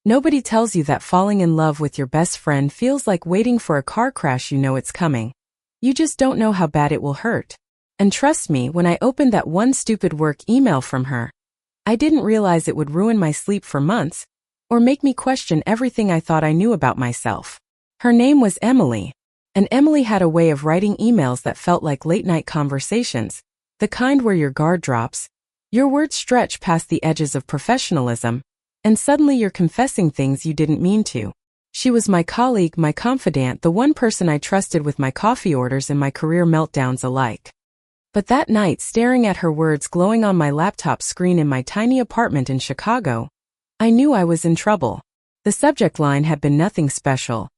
Nobody tells you that falling in love with your best friend feels like waiting for a car crash. You know it's coming. You just don't know how bad it will hurt. And trust me, when I opened that one stupid work email from her, I didn't realize it would ruin my sleep for months, or make me question everything I thought I knew about myself. Her name was Emily. And Emily had a way of writing emails that felt like late-night conversations, the kind where your guard drops, your words stretch past the edges of professionalism, and suddenly you're confessing things you didn't mean to. She was my colleague, my confidant, the one person I trusted with my coffee orders and my career meltdowns alike. But that night, staring at her words glowing on my laptop screen in my tiny apartment in Chicago, I knew I was in trouble. The subject line had been nothing special.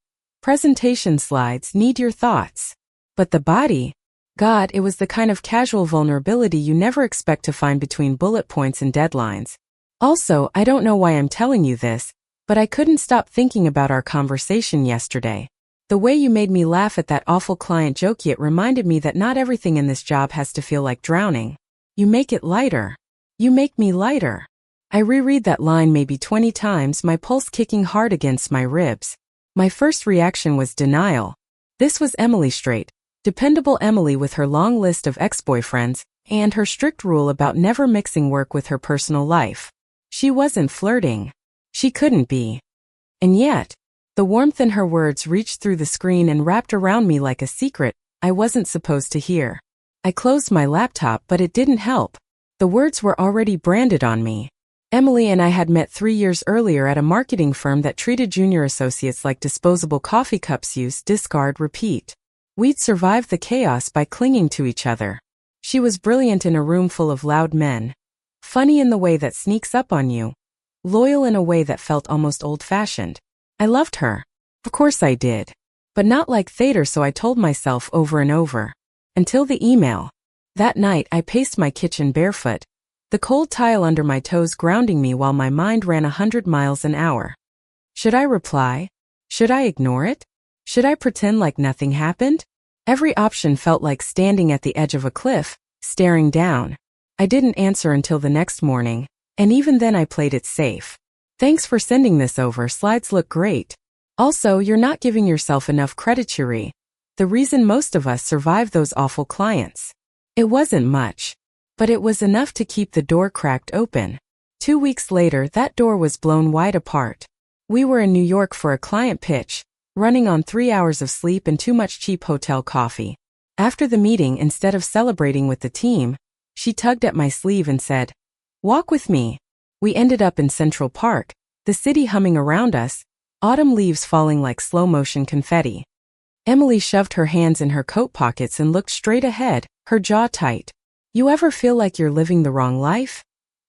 Presentation slides, need your thoughts. But the body? God, it was the kind of casual vulnerability you never expect to find between bullet points and deadlines. Also, I don't know why I'm telling you this, but I couldn't stop thinking about our conversation yesterday. The way you made me laugh at that awful client joke yet reminded me that not everything in this job has to feel like drowning. You make it lighter. You make me lighter. I reread that line maybe 20 times, my pulse kicking hard against my ribs. My first reaction was denial. This was Emily straight, dependable Emily with her long list of ex-boyfriends, and her strict rule about never mixing work with her personal life. She wasn't flirting. She couldn't be. And yet, the warmth in her words reached through the screen and wrapped around me like a secret I wasn't supposed to hear. I closed my laptop, but it didn't help. The words were already branded on me. Emily and I had met 3 years earlier at a marketing firm that treated junior associates like disposable coffee cups: use, discard, repeat. We'd survived the chaos by clinging to each other. She was brilliant in a room full of loud men, funny in the way that sneaks up on you, loyal in a way that felt almost old-fashioned. I loved her. Of course I did. But not like theater, so I told myself over and over. Until the email. That night I paced my kitchen barefoot, the cold tile under my toes grounding me while my mind ran 100 miles an hour. Should I reply? Should I ignore it? Should I pretend like nothing happened? Every option felt like standing at the edge of a cliff, staring down. I didn't answer until the next morning, and even then I played it safe. Thanks for sending this over, slides look great. Also, you're not giving yourself enough credit, Cherie. The reason most of us survive those awful clients. It wasn't much. But it was enough to keep the door cracked open. 2 weeks later, that door was blown wide apart. We were in New York for a client pitch, running on 3 hours of sleep and too much cheap hotel coffee. After the meeting, instead of celebrating with the team, she tugged at my sleeve and said, "Walk with me." We ended up in Central Park, the city humming around us, autumn leaves falling like slow-motion confetti. Emily shoved her hands in her coat pockets and looked straight ahead, her jaw tight. "You ever feel like you're living the wrong life?"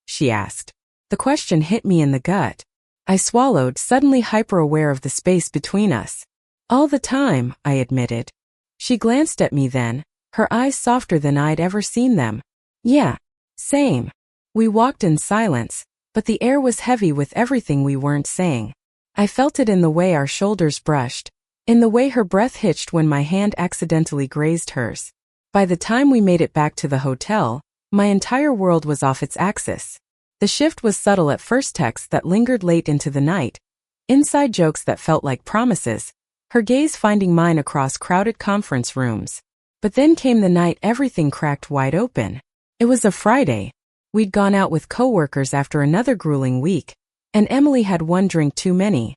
she asked. The question hit me in the gut. I swallowed, suddenly hyper-aware of the space between us. "All the time," I admitted. She glanced at me then, her eyes softer than I'd ever seen them. "Yeah, same." We walked in silence, but the air was heavy with everything we weren't saying. I felt it in the way our shoulders brushed, in the way her breath hitched when my hand accidentally grazed hers. By the time we made it back to the hotel, my entire world was off its axis. The shift was subtle at first, texts that lingered late into the night, inside jokes that felt like promises, her gaze finding mine across crowded conference rooms. But then came the night everything cracked wide open. It was a Friday. We'd gone out with coworkers after another grueling week, and Emily had one drink too many.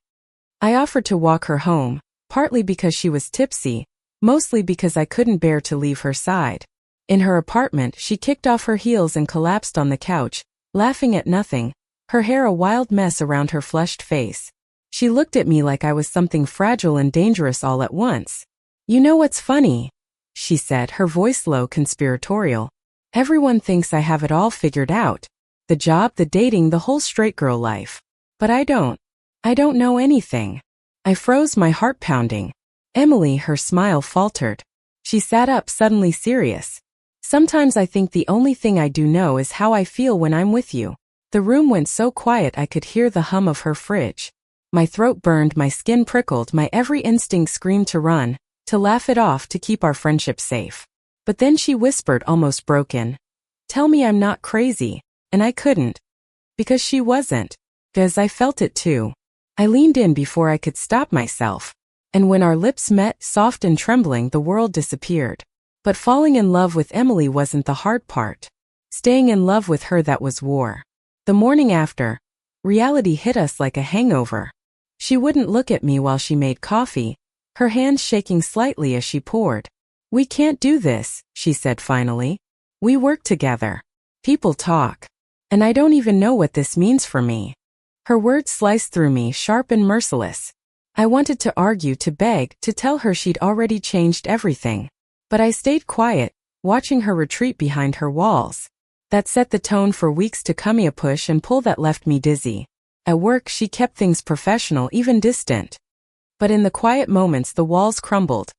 I offered to walk her home, partly because she was tipsy, mostly because I couldn't bear to leave her side. In her apartment, she kicked off her heels and collapsed on the couch, laughing at nothing, her hair a wild mess around her flushed face. She looked at me like I was something fragile and dangerous all at once. "You know what's funny?" she said, her voice low, conspiratorial. "Everyone thinks I have it all figured out. The job, the dating, the whole straight girl life. But I don't. I don't know anything." I froze, my heart pounding. Emily, her smile faltered. She sat up, suddenly serious. "Sometimes I think the only thing I do know is how I feel when I'm with you." The room went so quiet I could hear the hum of her fridge. My throat burned, my skin prickled, my every instinct screamed to run, to laugh it off, to keep our friendship safe. But then she whispered, almost broken, "Tell me I'm not crazy." And I couldn't. Because she wasn't. Because I felt it too. I leaned in before I could stop myself. And when our lips met, soft and trembling, the world disappeared. But falling in love with Emily wasn't the hard part. Staying in love with her, that was war. The morning after, reality hit us like a hangover. She wouldn't look at me while she made coffee, her hands shaking slightly as she poured. "We can't do this," she said finally. "We work together. People talk. And I don't even know what this means for me." Her words sliced through me, sharp and merciless. I wanted to argue, to beg, to tell her she'd already changed everything. But I stayed quiet, watching her retreat behind her walls. That set the tone for weeks to come, a push and pull that left me dizzy. At work, she kept things professional, even distant. But in the quiet moments, the walls crumbled.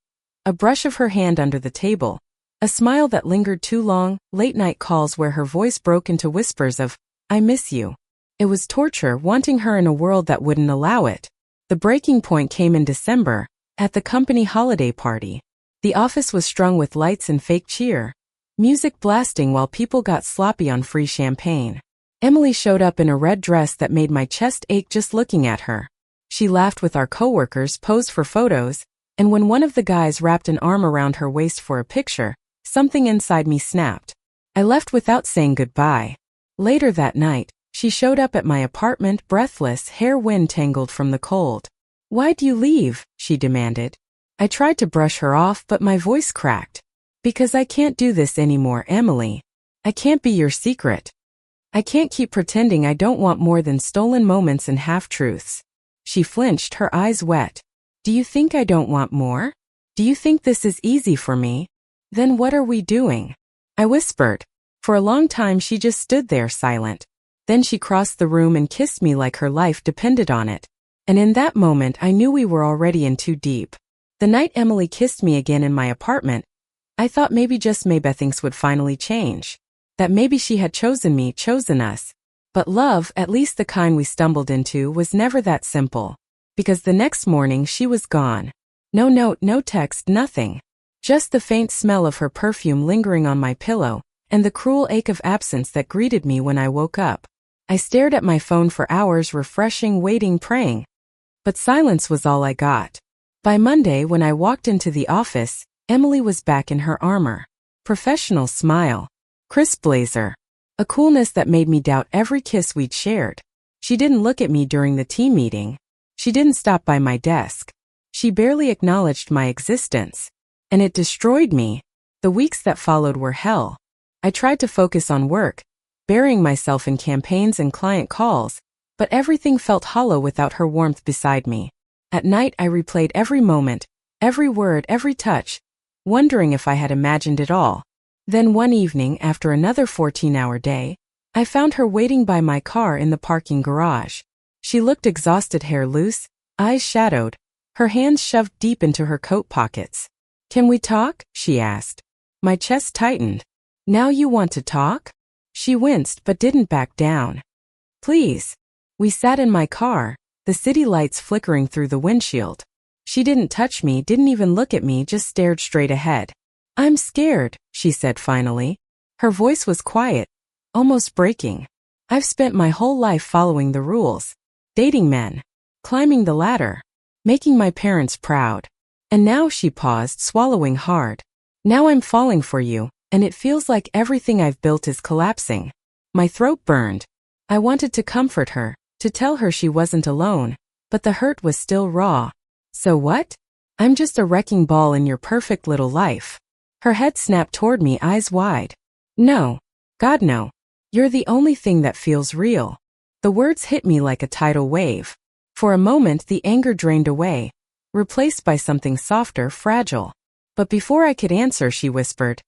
A brush of her hand under the table, a smile that lingered too long, late-night calls where her voice broke into whispers of, "I miss you." It was torture, wanting her in a world that wouldn't allow it. The breaking point came in December, at the company holiday party. The office was strung with lights and fake cheer, music blasting while people got sloppy on free champagne. Emily showed up in a red dress that made my chest ache just looking at her. She laughed with our coworkers, posed for photos, and when one of the guys wrapped an arm around her waist for a picture, something inside me snapped. I left without saying goodbye. Later that night, she showed up at my apartment, breathless, hair wind tangled from the cold. "Why'd you leave?" she demanded. I tried to brush her off, but my voice cracked. "Because I can't do this anymore, Emily. I can't be your secret. I can't keep pretending I don't want more than stolen moments and half-truths." She flinched, her eyes wet. "Do you think I don't want more? Do you think this is easy for me? Then what are we doing?" I whispered. For a long time she just stood there silent. Then she crossed the room and kissed me like her life depended on it. And in that moment I knew we were already in too deep. The night Emily kissed me again in my apartment, I thought maybe, just maybe, things would finally change. That maybe she had chosen me, chosen us. But love, at least the kind we stumbled into, was never that simple. Because the next morning she was gone. No note, no text, nothing. Just the faint smell of her perfume lingering on my pillow, and the cruel ache of absence that greeted me when I woke up. I stared at my phone for hours, refreshing, waiting, praying. But silence was all I got. By Monday, when I walked into the office, Emily was back in her armor. Professional smile. Crisp blazer. A coolness that made me doubt every kiss we'd shared. She didn't look at me during the team meeting. She didn't stop by my desk. She barely acknowledged my existence. And it destroyed me. The weeks that followed were hell. I tried to focus on work, burying myself in campaigns and client calls, but everything felt hollow without her warmth beside me. At night I replayed every moment, every word, every touch, wondering if I had imagined it all. Then one evening, after another 14-hour day, I found her waiting by my car in the parking garage. She looked exhausted, hair loose, eyes shadowed, her hands shoved deep into her coat pockets. "Can we talk?" she asked. My chest tightened. "Now you want to talk?" She winced but didn't back down. "Please." We sat in my car, the city lights flickering through the windshield. She didn't touch me, didn't even look at me, just stared straight ahead. "I'm scared," she said finally. Her voice was quiet, almost breaking. "I've spent my whole life following the rules, dating men, climbing the ladder, making my parents proud. And now," she paused, swallowing hard, "now I'm falling for you, and it feels like everything I've built is collapsing." My throat burned. I wanted to comfort her, to tell her she wasn't alone, but the hurt was still raw. "So what? I'm just a wrecking ball in your perfect little life." Her head snapped toward me, eyes wide. "No. God, no. You're the only thing that feels real." The words hit me like a tidal wave. For a moment the anger drained away, replaced by something softer, fragile. But before I could answer, she whispered,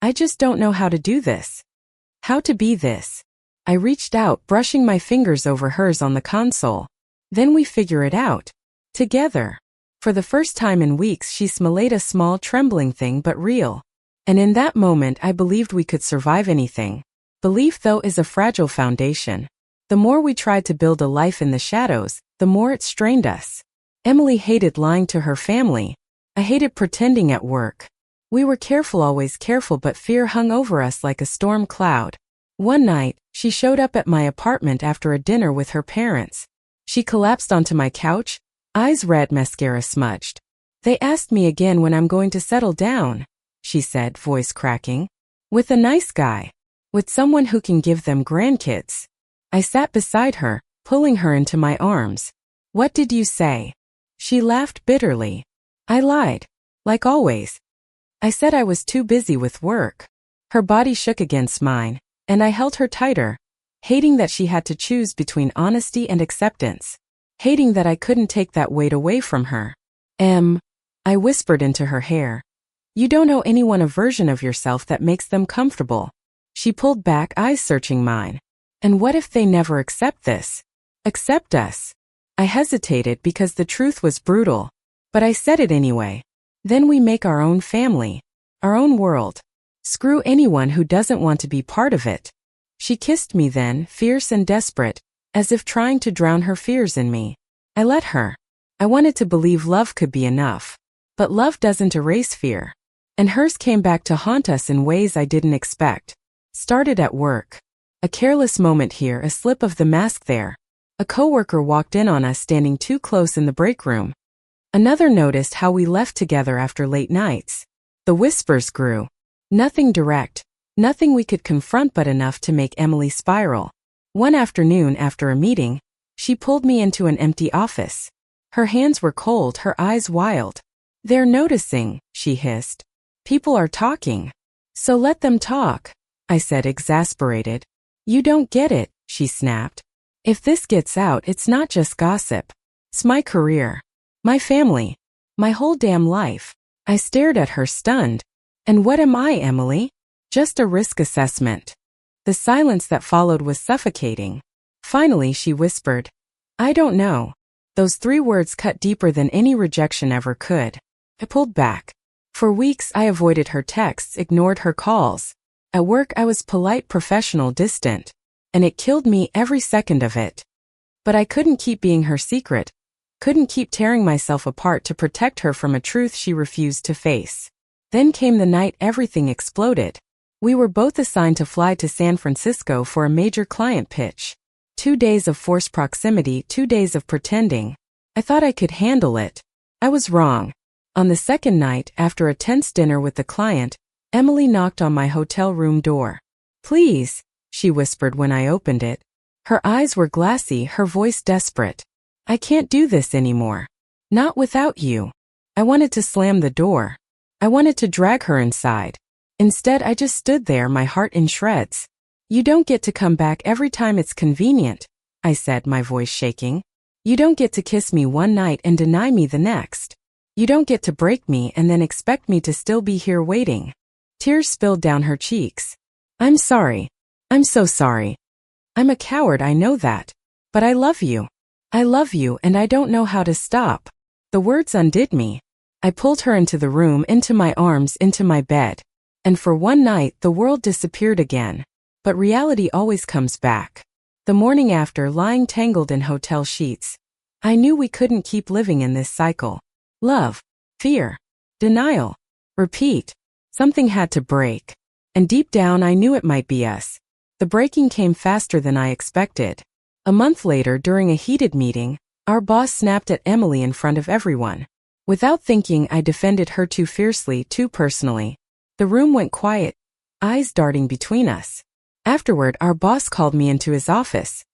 "I just don't know how to do this. How to be this." I reached out, brushing my fingers over hers on the console. "Then we figure it out. Together." For the first time in weeks she smiled, a small, trembling thing but real. And in that moment I believed we could survive anything. Belief, though, is a fragile foundation. The more we tried to build a life in the shadows, the more it strained us. Emily hated lying to her family. I hated pretending at work. We were careful, always careful, but fear hung over us like a storm cloud. One night, she showed up at my apartment after a dinner with her parents. She collapsed onto my couch, eyes red, mascara smudged. They asked me again when I'm going to settle down, she said, voice cracking. With a nice guy. With someone who can give them grandkids. I sat beside her, pulling her into my arms. What did you say? She laughed bitterly. I lied. Like always. I said I was too busy with work. Her body shook against mine, and I held her tighter, hating that she had to choose between honesty and acceptance. Hating that I couldn't take that weight away from her. I whispered into her hair. You don't owe anyone a version of yourself that makes them comfortable. She pulled back, eyes searching mine. And what if they never accept this? Accept us? I hesitated because the truth was brutal. But I said it anyway. Then we make our own family. Our own world. Screw anyone who doesn't want to be part of it. She kissed me then, fierce and desperate, as if trying to drown her fears in me. I let her. I wanted to believe love could be enough. But love doesn't erase fear. And hers came back to haunt us in ways I didn't expect. Started at work. A careless moment here, a slip of the mask there. A coworker walked in on us standing too close in the break room. Another noticed how we left together after late nights. The whispers grew. Nothing direct, nothing we could confront, but enough to make Emily spiral. One afternoon after a meeting, she pulled me into an empty office. Her hands were cold, her eyes wild. They're noticing, she hissed. People are talking. So let them talk, I said, exasperated. You don't get it, she snapped. If this gets out, it's not just gossip. It's my career. My family. My whole damn life. I stared at her, stunned. And what am I, Emily? Just a risk assessment. The silence that followed was suffocating. Finally, she whispered, I don't know. Those 3 words cut deeper than any rejection ever could. I pulled back. For weeks, I avoided her texts, ignored her calls. At work, I was polite, professional, distant. And it killed me, every second of it. But I couldn't keep being her secret. Couldn't keep tearing myself apart to protect her from a truth she refused to face. Then came the night everything exploded. We were both assigned to fly to San Francisco for a major client pitch. 2 days of forced proximity, 2 days of pretending. I thought I could handle it. I was wrong. On the second night, after a tense dinner with the client, Emily knocked on my hotel room door. Please, she whispered when I opened it. Her eyes were glassy, her voice desperate. I can't do this anymore. Not without you. I wanted to slam the door. I wanted to drag her inside. Instead, I just stood there, my heart in shreds. You don't get to come back every time it's convenient, I said, my voice shaking. You don't get to kiss me one night and deny me the next. You don't get to break me and then expect me to still be here waiting. Tears spilled down her cheeks. I'm sorry. I'm so sorry. I'm a coward, I know that. But I love you. I love you, and I don't know how to stop. The words undid me. I pulled her into the room, into my arms, into my bed. And for one night, the world disappeared again. But reality always comes back. The morning after, lying tangled in hotel sheets, I knew we couldn't keep living in this cycle. Love, fear, denial, repeat. Something had to break. And deep down, I knew it might be us. The breaking came faster than I expected. A month later, during a heated meeting, our boss snapped at Emily in front of everyone. Without thinking, I defended her too fiercely, too personally. The room went quiet, eyes darting between us. Afterward, our boss called me into his office.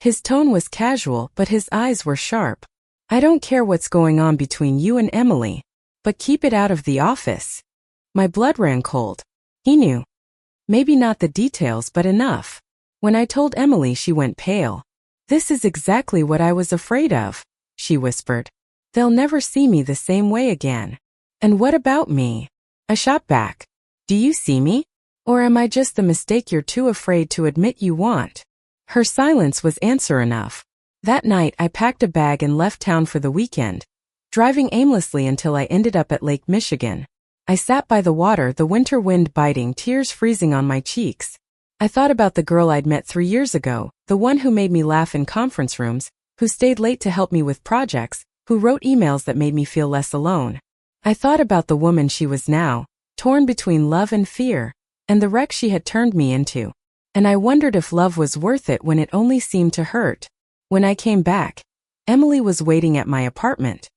His tone was casual, but his eyes were sharp. I don't care what's going on between you and Emily, but keep it out of the office. My blood ran cold. He knew. Maybe not the details, but enough. When I told Emily, she went pale. This is exactly what I was afraid of, she whispered. They'll never see me the same way again. And what about me? I shot back. Do you see me? Or am I just the mistake you're too afraid to admit you want? Her silence was answer enough. That night, I packed a bag and left town for the weekend, driving aimlessly until I ended up at Lake Michigan. I sat by the water, the winter wind biting, tears freezing on my cheeks. I thought about the girl I'd met 3 years ago, the one who made me laugh in conference rooms, who stayed late to help me with projects, who wrote emails that made me feel less alone. I thought about the woman she was now, torn between love and fear, and the wreck she had turned me into. And I wondered if love was worth it when it only seemed to hurt. When I came back, Emily was waiting at my apartment.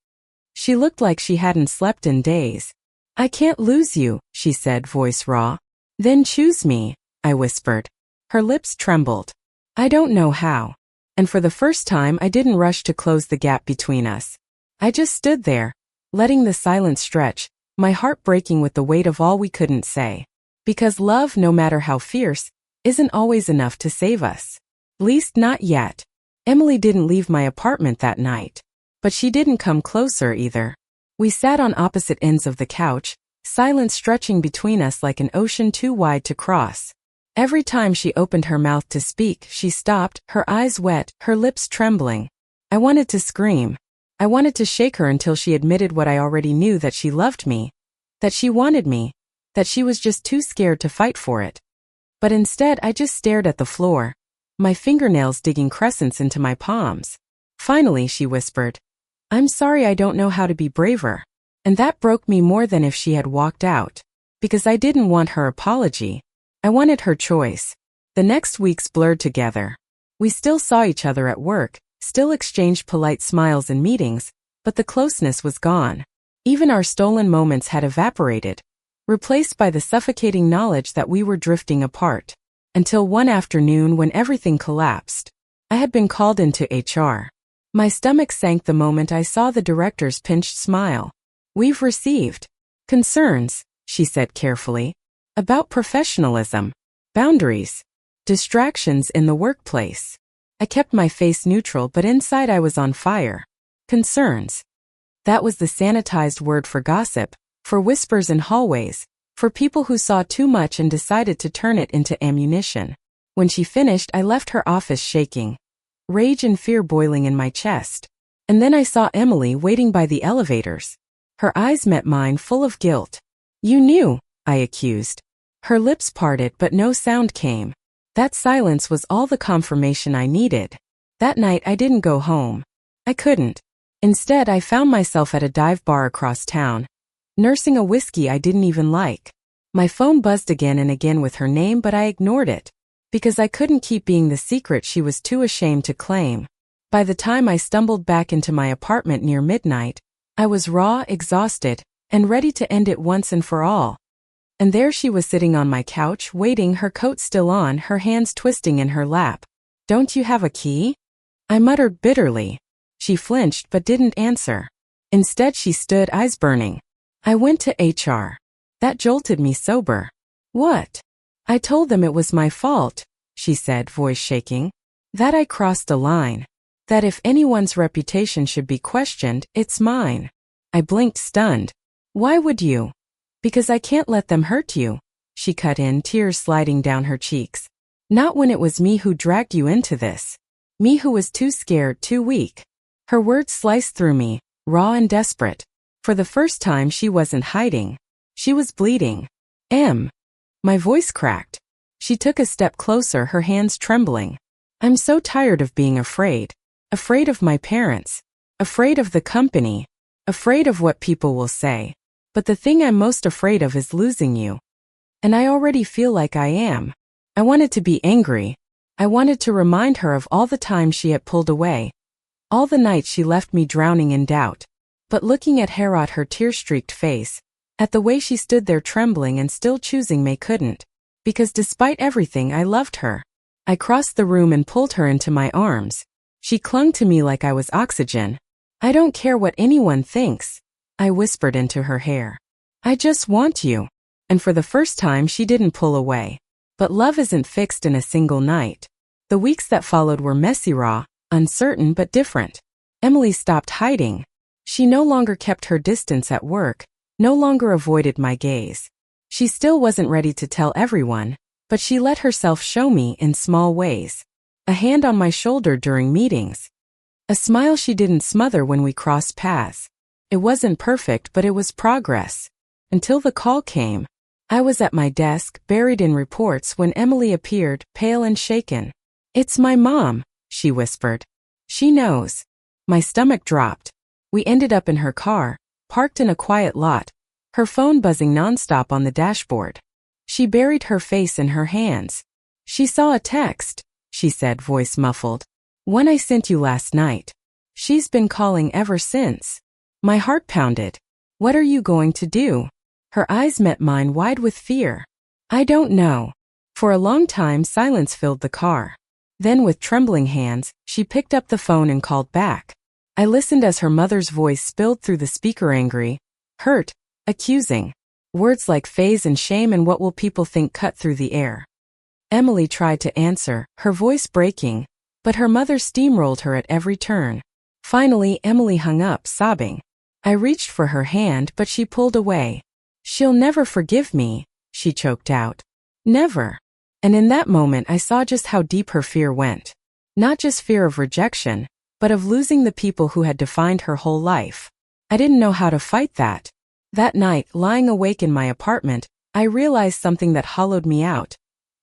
She looked like she hadn't slept in days. "I can't lose you," she said, voice raw. "Then choose me," I whispered. Her lips trembled. I don't know how. And for the first time I didn't rush to close the gap between us. I just stood there, letting the silence stretch, my heart breaking with the weight of all we couldn't say. Because love, no matter how fierce, isn't always enough to save us. Least not yet. Emily didn't leave my apartment that night. But she didn't come closer either. We sat on opposite ends of the couch, silence stretching between us like an ocean too wide to cross. Every time she opened her mouth to speak, she stopped, her eyes wet, her lips trembling. I wanted to scream. I wanted to shake her until she admitted what I already knew, that she loved me, that she wanted me, that she was just too scared to fight for it. But instead I just stared at the floor, my fingernails digging crescents into my palms. Finally she whispered, "I'm sorry, I don't know how to be braver." And that broke me more than if she had walked out. Because I didn't want her apology. I wanted her choice. The next weeks blurred together. We still saw each other at work, still exchanged polite smiles in meetings, but the closeness was gone. Even our stolen moments had evaporated, replaced by the suffocating knowledge that we were drifting apart. Until one afternoon when everything collapsed. I had been called into HR. My stomach sank the moment I saw the director's pinched smile. "We've received concerns," she said carefully, "about professionalism, boundaries, distractions in the workplace." I kept my face neutral, but inside I was on fire. Concerns. That was the sanitized word for gossip, for whispers in hallways, for people who saw too much and decided to turn it into ammunition. When she finished, I left her office shaking, rage and fear boiling in my chest. And then I saw Emily waiting by the elevators. Her eyes met mine, full of guilt. "You knew," I accused. Her lips parted, but no sound came. That silence was all the confirmation I needed. That night I didn't go home. I couldn't. Instead, I found myself at a dive bar across town, nursing a whiskey I didn't even like. My phone buzzed again and again with her name, but I ignored it, because I couldn't keep being the secret she was too ashamed to claim. By the time I stumbled back into my apartment near midnight, I was raw, exhausted, and ready to end it once and for all. And there she was sitting on my couch, waiting, her coat still on, her hands twisting in her lap. "Don't you have a key?" I muttered bitterly. She flinched but didn't answer. Instead she stood, eyes burning. I went to HR. That jolted me sober. "What?" "I told them it was my fault," she said, voice shaking. "That I crossed a line. That if anyone's reputation should be questioned, it's mine." I blinked, stunned. "Why would you?" "Because I can't let them hurt you," she cut in, tears sliding down her cheeks. "Not when it was me who dragged you into this. Me who was too scared, too weak." Her words sliced through me, raw and desperate. For the first time she wasn't hiding. She was bleeding. My voice cracked. She took a step closer, her hands trembling. "I'm so tired of being afraid. Afraid of my parents. Afraid of the company. Afraid of what people will say. But the thing I'm most afraid of is losing you. And I already feel like I am." I wanted to be angry. I wanted to remind her of all the times she had pulled away. All the nights she left me drowning in doubt. But looking at her tear-streaked face, at the way she stood there trembling and still choosing me, couldn't. Because despite everything, I loved her. I crossed the room and pulled her into my arms. She clung to me like I was oxygen. "I don't care what anyone thinks," I whispered into her hair. "I just want you." And for the first time she didn't pull away. But love isn't fixed in a single night. The weeks that followed were messy, raw, uncertain but different. Emily stopped hiding. She no longer kept her distance at work, no longer avoided my gaze. She still wasn't ready to tell everyone, but she let herself show me in small ways. A hand on my shoulder during meetings. A smile she didn't smother when we crossed paths. It wasn't perfect, but it was progress. Until the call came. I was at my desk, buried in reports, when Emily appeared, pale and shaken. "It's my mom," she whispered. "She knows." My stomach dropped. We ended up in her car, parked in a quiet lot, her phone buzzing nonstop on the dashboard. She buried her face in her hands. "She saw a text," she said, voice muffled. One I sent you last night. She's been calling ever since. My heart pounded. What are you going to do? Her eyes met mine wide with fear. I don't know. For a long time silence filled the car. Then with trembling hands, she picked up the phone and called back. I listened as her mother's voice spilled through the speaker, angry, hurt, accusing. Words like phase and shame and what will people think cut through the air. Emily tried to answer, her voice breaking, but her mother steamrolled her at every turn. Finally, Emily hung up, sobbing. I reached for her hand, but she pulled away. She'll never forgive me, she choked out. Never. And in that moment I saw just how deep her fear went. Not just fear of rejection, but of losing the people who had defined her whole life. I didn't know how to fight that. That night, lying awake in my apartment, I realized something that hollowed me out.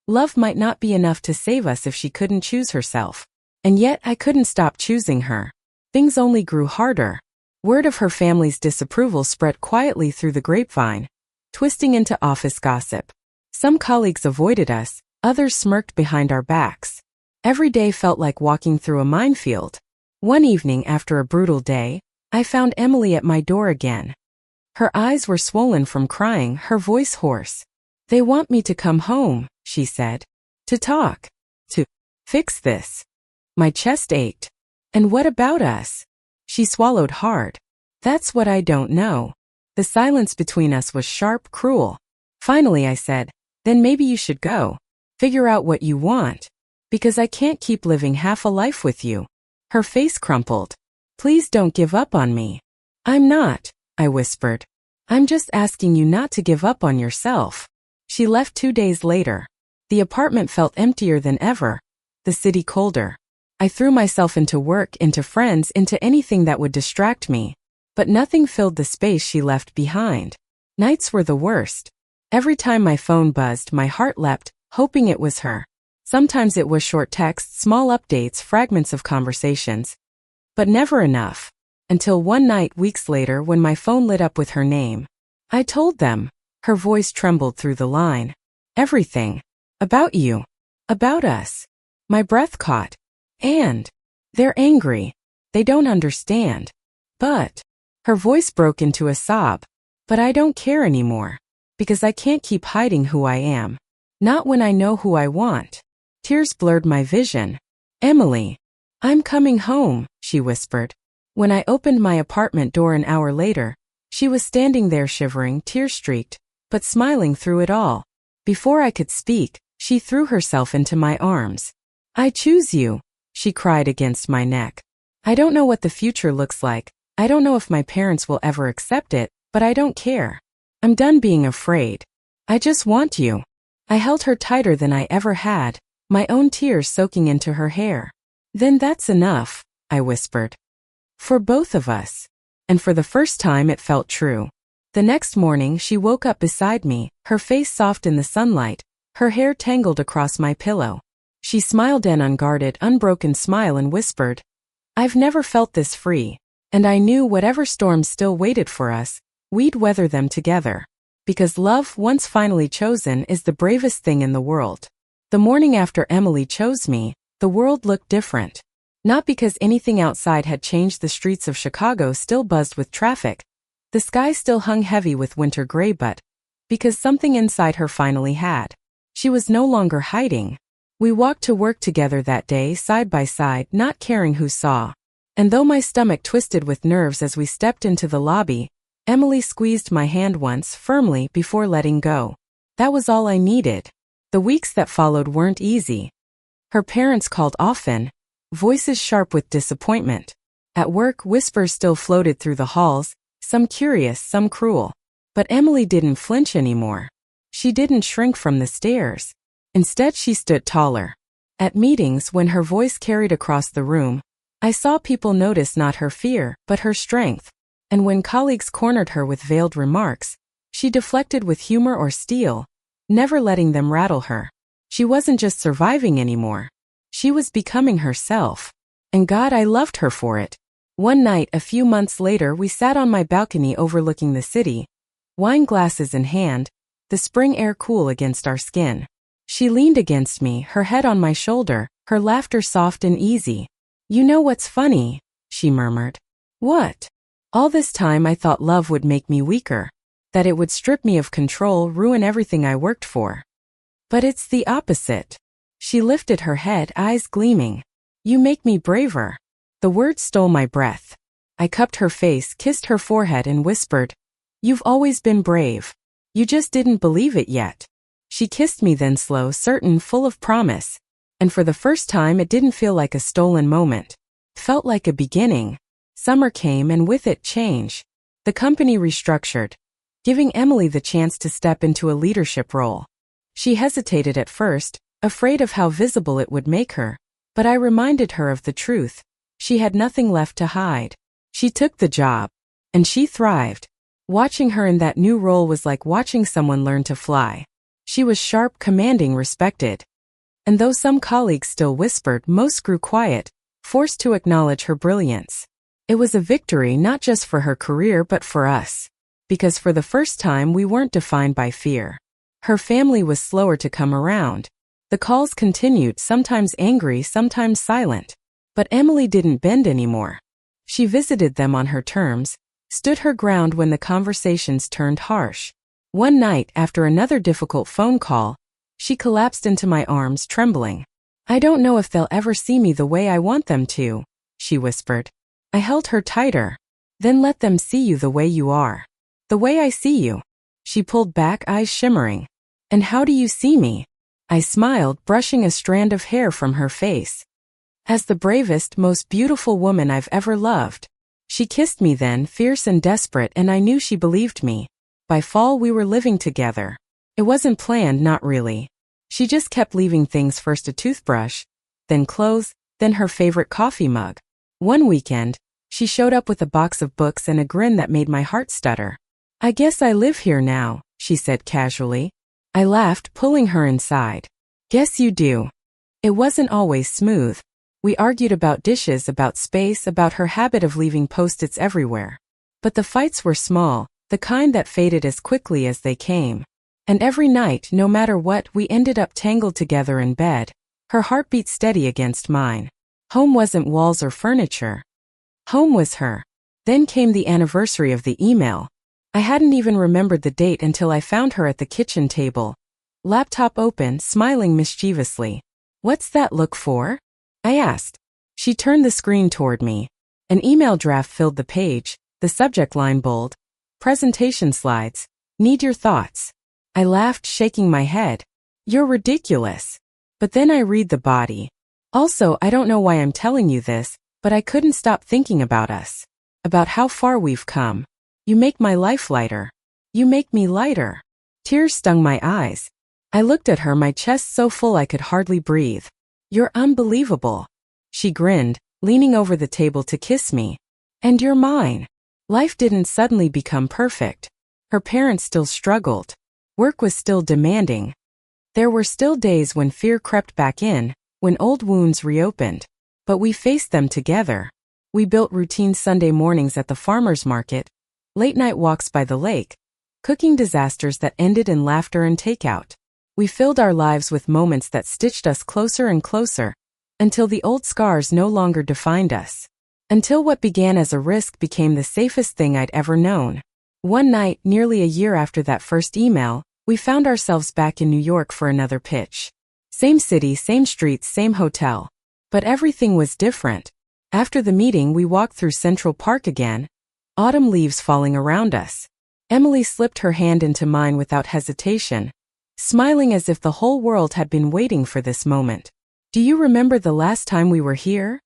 Love might not be enough to save us if she couldn't choose herself. And yet I couldn't stop choosing her. Things only grew harder. Word of her family's disapproval spread quietly through the grapevine, twisting into office gossip. Some colleagues avoided us, others smirked behind our backs. Every day felt like walking through a minefield. One evening after a brutal day, I found Emily at my door again. Her eyes were swollen from crying, her voice hoarse. They want me to come home, she said. To talk. To fix this. My chest ached. And what about us? She swallowed hard. That's what I don't know. The silence between us was sharp, cruel. Finally I said, then maybe you should go. Figure out what you want. Because I can't keep living half a life with you. Her face crumpled. Please don't give up on me. I'm not, I whispered. I'm just asking you not to give up on yourself. She left 2 days later. The apartment felt emptier than ever. The city colder. I threw myself into work, into friends, into anything that would distract me. But nothing filled the space she left behind. Nights were the worst. Every time my phone buzzed, my heart leapt, hoping it was her. Sometimes it was short texts, small updates, fragments of conversations. But never enough. Until one night weeks later when my phone lit up with her name. I told them. Her voice trembled through the line. Everything. About you. About us. My breath caught. And they're angry. They don't understand. But her voice broke into a sob. But I don't care anymore. Because I can't keep hiding who I am. Not when I know who I want. Tears blurred my vision. Emily. I'm coming home, she whispered. When I opened my apartment door an hour later, she was standing there shivering, tear-streaked, but smiling through it all. Before I could speak, she threw herself into my arms. I choose you, she cried against my neck. I don't know what the future looks like. I don't know if my parents will ever accept it, but I don't care. I'm done being afraid. I just want you. I held her tighter than I ever had, my own tears soaking into her hair. Then that's enough, I whispered. For both of us. And for the first time it felt true. The next morning she woke up beside me, her face soft in the sunlight, her hair tangled across my pillow. She smiled an unguarded, unbroken smile and whispered, I've never felt this free. And I knew whatever storms still waited for us, we'd weather them together. Because love, once finally chosen, is the bravest thing in the world. The morning after Emily chose me, the world looked different. Not because anything outside had changed. The streets of Chicago still buzzed with traffic. The sky still hung heavy with winter gray, but because something inside her finally had. She was no longer hiding. We walked to work together that day, side by side, not caring who saw. And though my stomach twisted with nerves as we stepped into the lobby, Emily squeezed my hand once, firmly, before letting go. That was all I needed. The weeks that followed weren't easy. Her parents called often, voices sharp with disappointment. At work, whispers still floated through the halls, some curious, some cruel. But Emily didn't flinch anymore. She didn't shrink from the stares. Instead, she stood taller. At meetings, when her voice carried across the room, I saw people notice not her fear, but her strength. And when colleagues cornered her with veiled remarks, she deflected with humor or steel, never letting them rattle her. She wasn't just surviving anymore. She was becoming herself. And God, I loved her for it. One night, a few months later, we sat on my balcony overlooking the city, wine glasses in hand, the spring air cool against our skin. She leaned against me, her head on my shoulder, her laughter soft and easy. You know what's funny? She murmured. What? All this time I thought love would make me weaker, that it would strip me of control, ruin everything I worked for. But it's the opposite. She lifted her head, eyes gleaming. You make me braver. The words stole my breath. I cupped her face, kissed her forehead and whispered, You've always been brave. You just didn't believe it yet. She kissed me then, slow, certain, full of promise. And for the first time it didn't feel like a stolen moment. It felt like a beginning. Summer came and with it change. The company restructured, giving Emily the chance to step into a leadership role. She hesitated at first, afraid of how visible it would make her, but I reminded her of the truth. She had nothing left to hide. She took the job, and she thrived. Watching her in that new role was like watching someone learn to fly. She was sharp, commanding, respected. And though some colleagues still whispered, most grew quiet, forced to acknowledge her brilliance. It was a victory not just for her career but for us. Because for the first time we weren't defined by fear. Her family was slower to come around. The calls continued, sometimes angry, sometimes silent. But Emily didn't bend anymore. She visited them on her terms, stood her ground when the conversations turned harsh. One night, after another difficult phone call, she collapsed into my arms, trembling. I don't know if they'll ever see me the way I want them to, she whispered. I held her tighter. Then let them see you the way you are. The way I see you. She pulled back, eyes shimmering. And how do you see me? I smiled, brushing a strand of hair from her face. As the bravest, most beautiful woman I've ever loved. She kissed me then, fierce and desperate, and I knew she believed me. By fall we were living together. It wasn't planned, not really. She just kept leaving things, first a toothbrush, then clothes, then her favorite coffee mug. One weekend, she showed up with a box of books and a grin that made my heart stutter. I guess I live here now, she said casually. I laughed, pulling her inside. Guess you do. It wasn't always smooth. We argued about dishes, about space, about her habit of leaving post-its everywhere. But the fights were small, the kind that faded as quickly as they came. And every night, no matter what, we ended up tangled together in bed, her heartbeat steady against mine. Home wasn't walls or furniture. Home was her. Then came the anniversary of the email. I hadn't even remembered the date until I found her at the kitchen table. Laptop open, smiling mischievously. What's that look for? I asked. She turned the screen toward me. An email draft filled the page, the subject line bold. Presentation slides. Need your thoughts. I laughed, shaking my head. You're ridiculous. But then I read the body. Also, I don't know why I'm telling you this, but I couldn't stop thinking about us. About how far we've come. You make my life lighter. You make me lighter. Tears stung my eyes. I looked at her, my chest so full I could hardly breathe. You're unbelievable. She grinned, leaning over the table to kiss me. And you're mine. Life didn't suddenly become perfect. Her parents still struggled. Work was still demanding. There were still days when fear crept back in, when old wounds reopened. But we faced them together. We built routine Sunday mornings at the farmer's market, late-night walks by the lake, cooking disasters that ended in laughter and takeout. We filled our lives with moments that stitched us closer and closer, until the old scars no longer defined us. Until what began as a risk became the safest thing I'd ever known. One night, nearly a year after that first email, we found ourselves back in New York for another pitch. Same city, same streets, same hotel. But everything was different. After the meeting, we walked through Central Park again, autumn leaves falling around us. Emily slipped her hand into mine without hesitation, smiling as if the whole world had been waiting for this moment. Do you remember the last time we were here?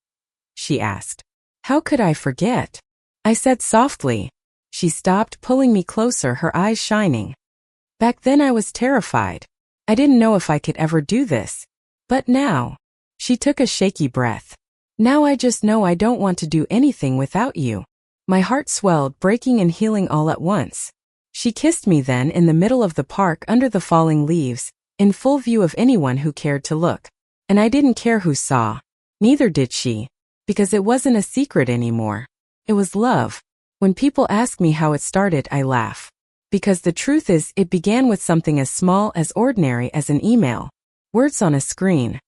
She asked. How could I forget? I said softly. She stopped, pulling me closer, her eyes shining. Back then I was terrified. I didn't know if I could ever do this. But now. She took a shaky breath. Now I just know I don't want to do anything without you. My heart swelled, breaking and healing all at once. She kissed me then in the middle of the park under the falling leaves, in full view of anyone who cared to look. And I didn't care who saw. Neither did she. Because it wasn't a secret anymore. It was love. When people ask me how it started, I laugh. Because the truth is, it began with something as small, as ordinary as an email. Words on a screen.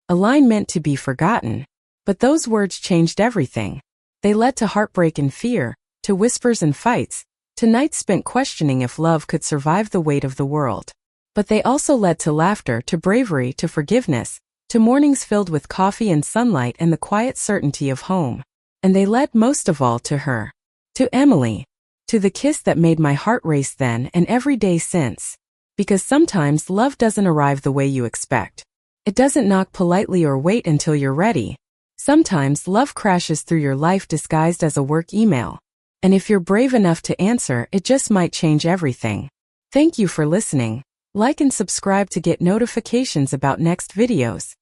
A line meant to be forgotten. But those words changed everything. They led to heartbreak and fear, to whispers and fights, to nights spent questioning if love could survive the weight of the world. But they also led to laughter, to bravery, to forgiveness, to mornings filled with coffee and sunlight and the quiet certainty of home. And they led most of all to her. To Emily. To the kiss that made my heart race then and every day since. Because sometimes love doesn't arrive the way you expect. It doesn't knock politely or wait until you're ready. Sometimes love crashes through your life disguised as a work email. And if you're brave enough to answer, it just might change everything. Thank you for listening. Like and subscribe to get notifications about next videos.